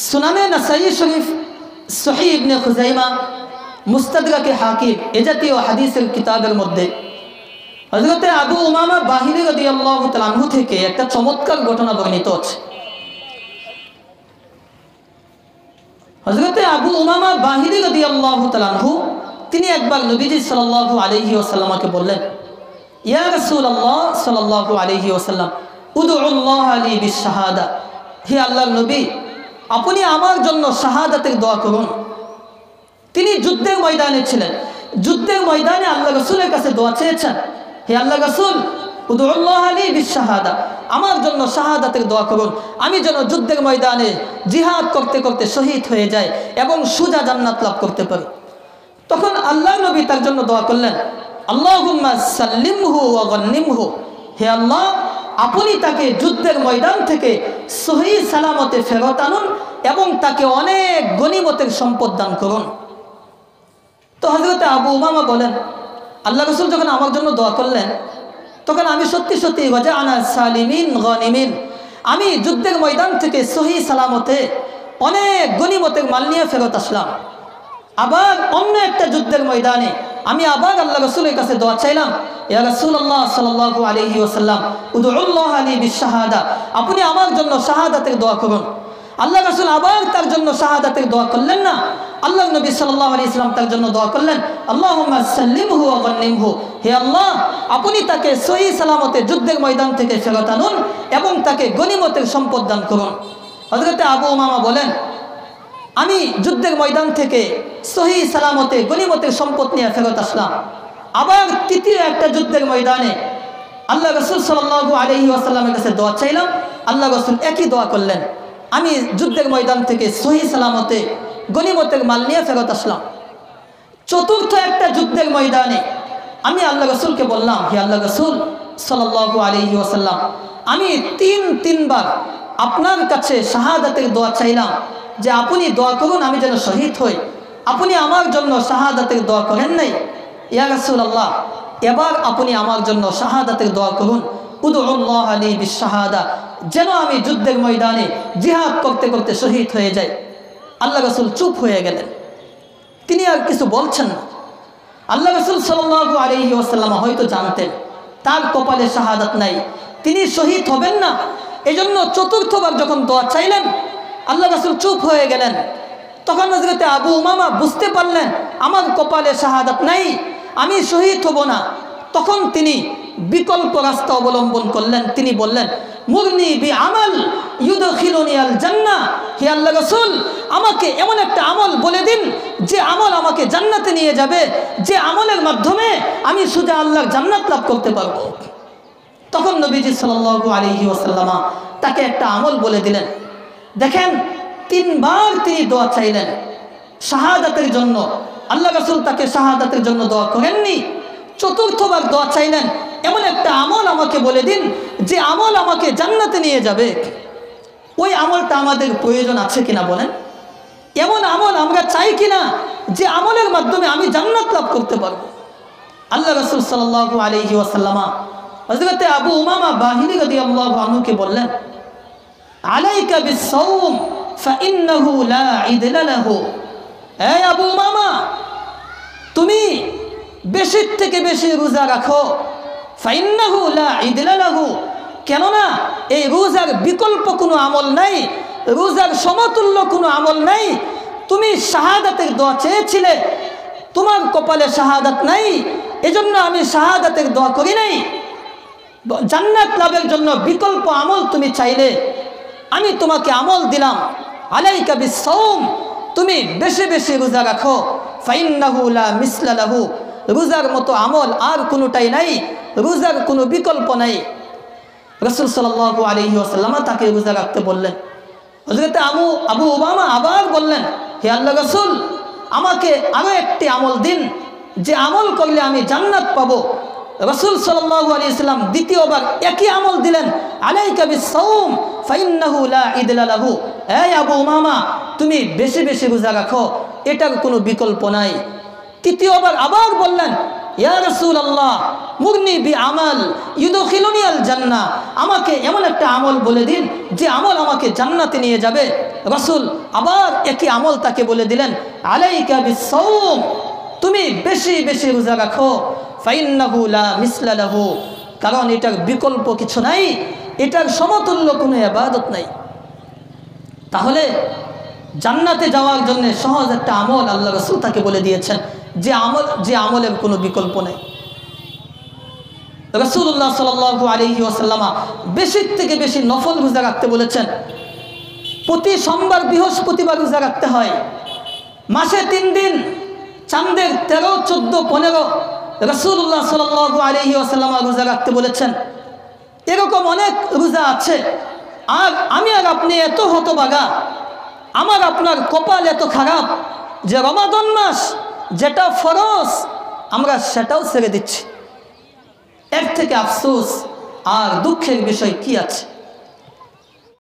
সুনানে নাসাই শরীফ, সহিহ ইবনে খুজাইমা, মুস্তাদরাকে হাকিম এ জাতীয় হাদিসের কিতাবের মধ্যে হযরতে আবু উমামা বাহিলি রাদিয়াল্লাহু তাআলা আনহু থেকে একটা চমৎকার ঘটনা বর্ণিত আছে। হযরতে আবু উমামা বাহিলি রাদিয়াল্লাহু তাআলা আনহু তিনি একবার নবীজি সাল্লাল্লাহু আলাইহি ওয়াসাল্লামকে বললেন, ইয়া রাসূলুল্লাহ সাল্লাল্লাহু আলাইহি ওয়াসাল্লাম, উদউল্লাহ লি বিশ-শাহাদা, হে আল্লাহর নবী, আপনি আমার জন্য শাহাদাতের দোয়া করুন। তিনি যুদ্ধের ময়দানে ছিলেন, যুদ্ধের ময়দানে আল্লাহ রাসূলের কাছে দোয়া চেয়েছেন, হে আল্লাহ রাসূল, উদউল্লাহ লি বিশ-শাহাদা, আমার জন্য শাহাদাতের দোয়া করুন, আমি যেন যুদ্ধের ময়দানে জিহাদ করতে করতে শহীদ হয়ে যায় এবং সুজা জান্নাত লাভ করতে পারি। তখন আল্লাহ নবী তার জন্য দোয়া করলেন, আল্লাহুম্মা সাল্লিমহু ওয়া গন্নিমহু, হে আল্লাহ, আপনি তাকে যুদ্ধের ময়দান থেকে সহি সালামতে ফেরত আনুন এবং তাকে অনেক গনিমতের সম্পদ দান করুন। তো হযরত আবু উমামা বলেন, আল্লাহ রাসূল যখন আমার জন্য দোয়া করলেন তখন আমি সত্যি সত্যি ওয়াজাআনা সালিমিন গনিমিন, আমি যুদ্ধের ময়দান থেকে সহি সালামতে অনেক গনিমতের মাল নিয়ে ফেরত আসলাম। আবার অন্য একটা যুদ্ধের ময়দানে আমি আবার আল্লাহ রাসূলের কাছে দোয়া চাইলাম, ইয়া রাসূলুল্লাহ সাল্লাল্লাহু আলাইহি ওয়াসাল্লাম, উদউল্লাহ লি বিশ-শাহাদা, আপনি আমার জন্য শাহাদাতের দোয়া করুন। আল্লাহ রাসূল আবার তার জন্য শাহাদাতের দোয়া করলেন না, আল্লাহ নবী সাল্লাল্লাহু আলাইহি ওয়াসাল্লাম তার জন্য দোয়া করলেন, আল্লাহুম্মা সাল্লিমহু ওয়া গন্নিমহু, হে আল্লাহ, আপনি তাকে সহি সালামতে যুদ্ধের ময়দান থেকে ফেরত আনুন এবং তাকে গনিমতের সম্পদ দান করুন। হযরত আবু উমামা বলেন, আমি যুদ্ধের ময়দান থেকে সহি সালামতে গনিমতের সম্পদ নিয়ে ফেরত আসলাম। আবার তৃতীয় একটা যুদ্ধের ময়দানে আল্লাহ রাসূল সাল্লাল্লাহু আলাইহি ওয়াসাল্লামের কাছে দোয়া চাইলাম, আল্লাহ রাসূল একই দোয়া করলেন, আমি যুদ্ধের ময়দান থেকে সহি সালামতে গনিমতের মাল নিয়ে ফেরত আসলাম। চতুর্থ একটা যুদ্ধের ময়দানে আমি আল্লাহ রাসূলকে বললাম, হে আল্লাহ রাসূল সাল্লাল্লাহু আলাইহি ওয়াসাল্লাম, আমি তিনবার আপনার কাছে শাহাদাতের দোয়া চাইলাম যে আপনি দোয়া করুন আমি যেন শহীদ হই, আপনি আমার জন্য শাহাদাতের দোয়া করেন নাই। ইয়া রাসূলুল্লাহ, এবার আপনি আমার জন্য শাহাদাতের দোয়া করুন, উদউল্লাহ লি বিশ-শাহাদা, যেন আমি যুদ্ধের ময়দানে জিহাদ করতে করতে শহীদ হয়ে যাই। আল্লাহ রাসূল চুপ হয়ে গেলেন, তিনি আর কিছু বলছেন না। আল্লাহ রাসূল সাল্লাল্লাহু আলাইহি ওয়াসাল্লাম হয়তো জানতেন তার কপালে শাহাদাত নাই, তিনি শহীদ হবেন না, এজন্য চতুর্থবার যখন দোয়া চাইলেন আল্লাহ রাসূল চুপ হয়ে গেলেন। তখন হযরত আবু উমামা বুঝতে পারলেন আমার কপালে শাহাদাত নাই, আমি শহীদ হব না। তখন তিনি বিকল্প রাস্তা অবলম্বন করলেন, তিনি বললেন, মুরনি বি আমাল ইউদখিলুনি আল জান্নাহ, হে আল্লাহ রাসূল, আমাকে এমন একটা আমল বলে দিন যে আমল আমাকে জান্নাতে নিয়ে যাবে, যে আমলের মাধ্যমে আমি সোজা আল্লাহর জান্নাত লাভ করতে পারবো। তখন নবীজি সাল্লাল্লাহু আলাইহি ওয়াসাল্লাম তাকে একটা আমল বলে দিলেন। দেখেন, তিনবার তিনি দোয়া চাইলেন শাহাদাতের জন্য, আল্লাহ রাসূল তাকে শাহাদাতের জন্য দোয়া করেননি। চতুর্থবার দোয়া চাইলেন, এমন একটা আমল আমাকে বলে দিন যে আমল আমাকে জান্নাতে নিয়ে যাবে। ওই আমলটা আমাদের প্রয়োজন আছে কিনা বলেন? এমন আমল আমরা চাই কিনা যে আমলের মাধ্যমে আমি জান্নাত লাভ করতে পারবো? আল্লাহ রাসূল সাল্লাল্লাহু আলাইহি ওয়াসাল্লাম হযরত আবু উমামা বাহিলি রাদিয়াল্লাহু আনহুকে বললেন, আলাইকা বিস-সাওম ফাইন্নাহু লা ইদলা লাহু, হে আবু উমামা, তুমি বেশি থেকে বেশি রোজা রাখো, ফাইন্নাহু লা ইদলা লাহু, কেননা এই রোজার বিকল্প কোনো আমল নাই, রোজার সমতুল্য কোনো আমল নাই। তুমি শাহাদাতের দোয়া চেয়েছিলে, তোমার কপালে শাহাদাত নাই, এজন্য আমি শাহাদাতের দোয়া করি নাই। জান্নাত লাভের জন্য বিকল্প আমল তুমি চাইলে, আমি তোমাকে আমল দিলাম, আলাইকা বিস-সাওম, তুমি বেশি বেশি রোজা রাখো, ফাইন্নাহু লা মিসলা লাহু, রোজার মতো আমল আর কোনোটাই নাই, রোজার কোনো বিকল্প নাই। রাসূল সাল্লাল্লাহু আলাইহি ওয়াসাল্লাম তাকে রোজা রাখতে বললেন। হযরত আবু উমামা আবার বললেন, হে আল্লাহ রাসূল, আমাকে আরো একটি আমল দিন যে আমল করলে আমি জান্নাত পাবো। রাসূল সাল্লাল্লাহু আলাইহি ওয়াসাল্লাম দ্বিতীয়বার একই আমল দিলেন, আলাইকা বিস-সাওম ফাইন্নাহু লা ইদলা লাহু, হে আবু উমামা, তুমি বেশি বেশি রোজা রাখো, এটার কোনো বিকল্প নাই। তৃতীয়বার আবার বললেন, ইয়া রাসূলুল্লাহ মুগনি বি আমাল ইউদখিলুনি আল জান্নাহ, আমাকে এমন একটা আমল বলে দিন যে আমল আমাকে জান্নাতে নিয়ে যাবে। রাসূল আবার একই আমল তাকে বলে দিলেন, আলাইকা বিস-সাওম, তুমি বেশি বেশি রোজা রাখো, ফাইন্নাহু লা মিসলা লাহু, কারণ এটার বিকল্প কিছু নাই, এটার সমতুল্য কোনো ইবাদত নাই। তাহলে জান্নাতে যাওয়ার জন্য সহজ একটা আমল আল্লাহ রাসূল তাকে বলে দিয়েছেন, যে আমলের কোনো বিকল্প নেই। রাসূলুল্লাহ সাল্লাল্লাহু আলাইহি ওয়াসাল্লাম বেশি থেকে বেশি নফল রোজা রাখতে বলেছেন। প্রতি সোমবার বৃহস্পতিবার রোজা রাখতে হয়। মাসে 3 দিন, চাঁদের 13, 14, 15 রাসূলুল্লাহ সাল্লাল্লাহু আলাইহি ওয়াসাল্লাম রোজা রাখতে বলেছেন। এরকম অনেক রোজা আছে। আর আমি আর আপনি এত হতভাগা, আমার আপনার কপাল এত খারাপ যে রমাদান মাস যেটা ফরজ আমরা সেটাও ছেড়ে দিচ্ছি। এর থেকে আফসোস আর দুঃখের বিষয় কি আছে?